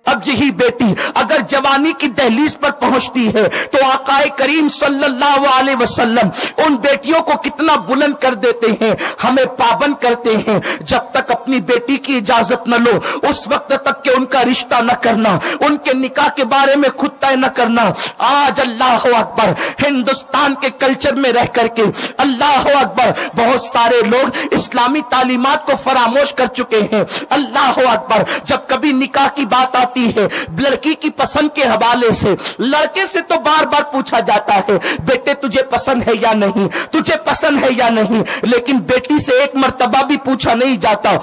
اب یہی بیٹی اگر جوانی کی دہلیز پر پہنچتی ہے تو آقا کریم صلی اللہ علیہ وسلم ان بیٹیوں کو کتنا بلند کر دیتے ہیں، ہمیں پابند کرتے ہیں جب تک اپنی بیٹی کی اجازت نہ لو اس وقت تک کہ ان کا رشتہ نہ کرنا، ان کے نکاح کے بارے میں خود طے نہ کرنا۔ آج اللہ اکبر ہندوستان کے کلچر میں رہ کر کے اللہ اکبر بہت سارے لوگ اسلامی تعلیمات کو فراموش کر چکے ہیں۔ اللہ اکبر جب کبھی نکاح کی بات آتی ہے لڑکی کی پسند کے حوالے سے، لڑکے سے تو بار بار پوچھا جاتا ہے بیٹے تجھے پسند ہے یا نہیں، تجھے پسند ہے یا نہیں، لیکن بیٹی سے ایک مرتبہ بھی پوچھا نہیں جاتا،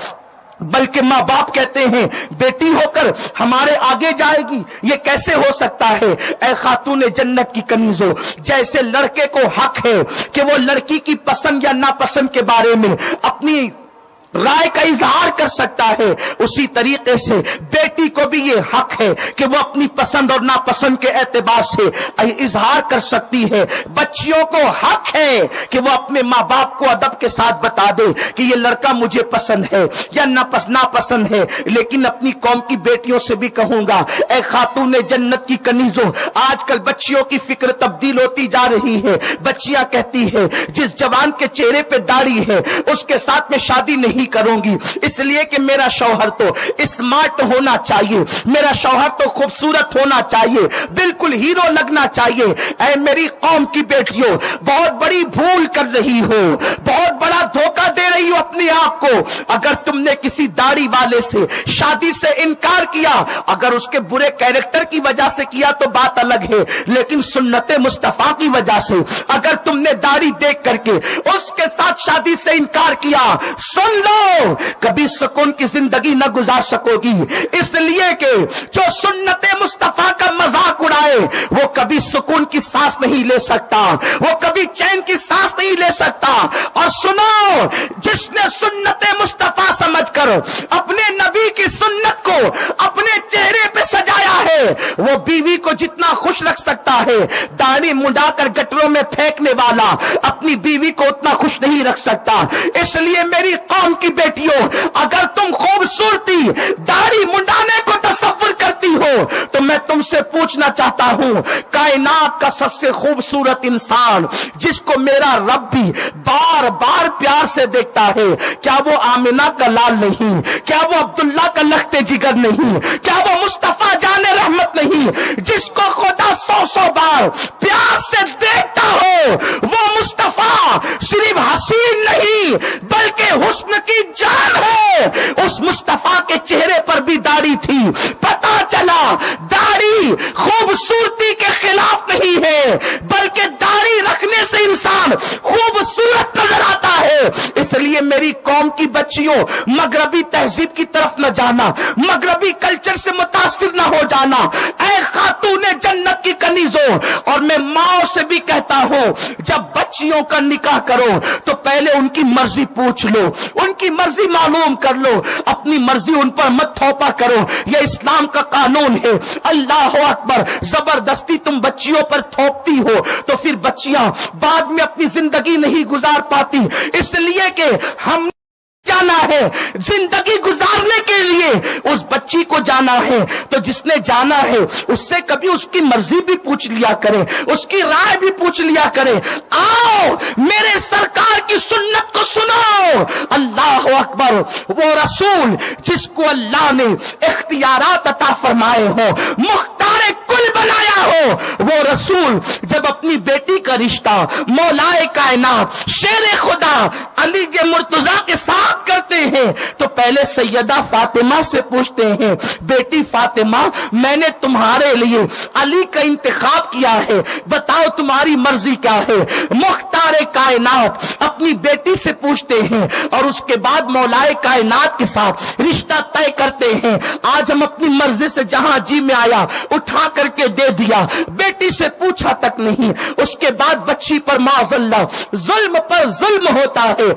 بلکہ ماں باپ کہتے ہیں بیٹی ہو کر ہمارے آگے جائے گی، یہ کیسے ہو سکتا ہے؟ اے خاتون جنت کی کنیزو، جیسے لڑکے کو حق ہے کہ وہ لڑکی کی پسند یا ناپسند کے بارے میں اپنی رائے کا اظہار کر سکتا ہے، اسی طریقے سے بیٹی کو بھی یہ حق ہے کہ وہ اپنی پسند اور ناپسند کے اعتبار سے اظہار کر سکتی ہے۔ بچیوں کو حق ہے کہ وہ اپنے ماں باپ کو ادب کے ساتھ بتا دے کہ یہ لڑکا مجھے پسند ہے یا ناپسند ہے۔ لیکن اپنی قوم کی بیٹیوں سے بھی کہوں گا، اے خاتون جنت کی کنیزوں، آج کل بچیوں کی فکر تبدیل ہوتی جا رہی ہے۔ بچیاں کہتی ہے جس جوان کے چہرے پہ داڑھی ہے اس کے ساتھ میں شادی نہیں کروں گی، اس لیے کہ میرا شوہر تو اسمارٹ ہونا چاہیے، میرا شوہر تو خوبصورت ہونا چاہیے، بالکل ہیرو لگنا چاہیے۔ اے میری قوم کی بیٹیوں، بہت بڑی بھول کر رہی ہو، بہت بڑا دھوکہ دے رہی ہو اپنے آپ کو۔ اگر تم نے کسی داڑھی والے سے شادی سے انکار کیا، اگر اس کے برے کیریکٹر کی وجہ سے کیا تو بات الگ ہے، لیکن سنت مصطفیٰ کی وجہ سے اگر تم نے داڑھی دیکھ کر کے اس کے ساتھ شادی سے انکار کیا، سن لو کبھی سکون کی زندگی نہ گزار سکو گی، اس لیے کہ جو سنت مصطفیٰ کا مذاق اڑائے وہ کبھی سکون کی سانس نہیں لے سکتا، وہ کبھی چین کی سانس نہیں لے سکتا۔ اور سنو، جس نے سنت مصطفیٰ سمجھ کر اپنے نبی کی سنت کو اپنے چہرے پہ سجایا ہے، وہ بیوی کو جتنا خوش رکھ سکتا ہے، داڑھی منڈا کر گٹروں میں پھینکنے والا اپنی بیوی کو اتنا خوش نہیں رکھ سکتا۔ اس لیے میری قوم کی بیٹیوں، اگر تم خوبصورتی داڑھی منڈانے کو تصور کرتی ہو تو میں تم سے پوچھنا چاہتا ہوں، کائنات کا سب سے خوبصورت انسان جس کو میرا رب بھی بار بار پیار سے دیکھتا ہے، کیا وہ آمنہ کا لال نہیں؟ کیا وہ عبداللہ کا لخت جگر نہیں؟ کیا وہ مصطفیٰ جان رحمت نہیں؟ جس کو خدا 100 بار پیار سے دیکھتا ہو، وہ مصطفیٰ صرف حسین نہیں بلکہ حسن کی جان ہے۔ اس مصطفیٰ کے چہرے پر بھی داڑھی تھی، پتا چلا داڑھی خوبصورتی کے خلاف نہیں ہے، بلکہ داڑھی رکھنے سے انسان خوبصورت نظر آتا ہے۔ اس لیے میری قوم کی بچیوں، مغربی تہذیب کی طرف نہ جانا، مغربی کلچر سے متاثر نہ ہو جانا۔ اے خاتون جنت کی کنیزوں، اور میں ماں سے بھی کہتا ہوں، جب بچیوں کا نکاح کرو تو پہلے ان کی مرضی پوچھ لو، ان کی مرضی معلوم کر لو، اپنی مرضی ان پر مت تھوپا کرو، یہ اسلام کا قانون ہے۔ اللہ اکبر، زبردستی تم بچیوں پر تھوپتی ہو تو پھر بچیاں بعد میں اپنی زندگی نہیں گزار پاتی، اس لیے کہ ہم جانا ہے زندگی گزارنے کے لیے اس بچی کو جانا ہے، تو جس نے جانا ہے اس سے کبھی اس کی مرضی بھی پوچھ لیا کرے، اس کی رائے بھی پوچھ لیا کرے۔ آؤ میرے سرکار کی سنت کو سنو۔ اللہ اکبر، وہ رسول جس کو اللہ نے اختیارات عطا فرمائے ہو، مختار کل بنایا ہو، وہ رسول جب اپنی بیٹی کا رشتہ مولائے کائنات شیر خدا علی مرتضیٰ کے ساتھ کرتے ہیں تو پہلے سیدہ فاطمہ سے پوچھتے ہیں، بیٹی فاطمہ، میں نے تمہارے لیے علی کا انتخاب کیا ہے، بتاؤ تمہاری مرضی کیا ہے۔ مختار کائنات اپنی بیٹی سے پوچھتے ہیں اور اس کے بعد مولائے کائنات کے ساتھ رشتہ طے کرتے ہیں۔ آج ہم اپنی مرضی سے جہاں جی میں آیا اٹھا کر کے دے دیا، بیٹی سے پوچھا تک نہیں۔ اس کے بعد بچی پر معاذ اللہ ظلم پر ظلم ہوتا ہے۔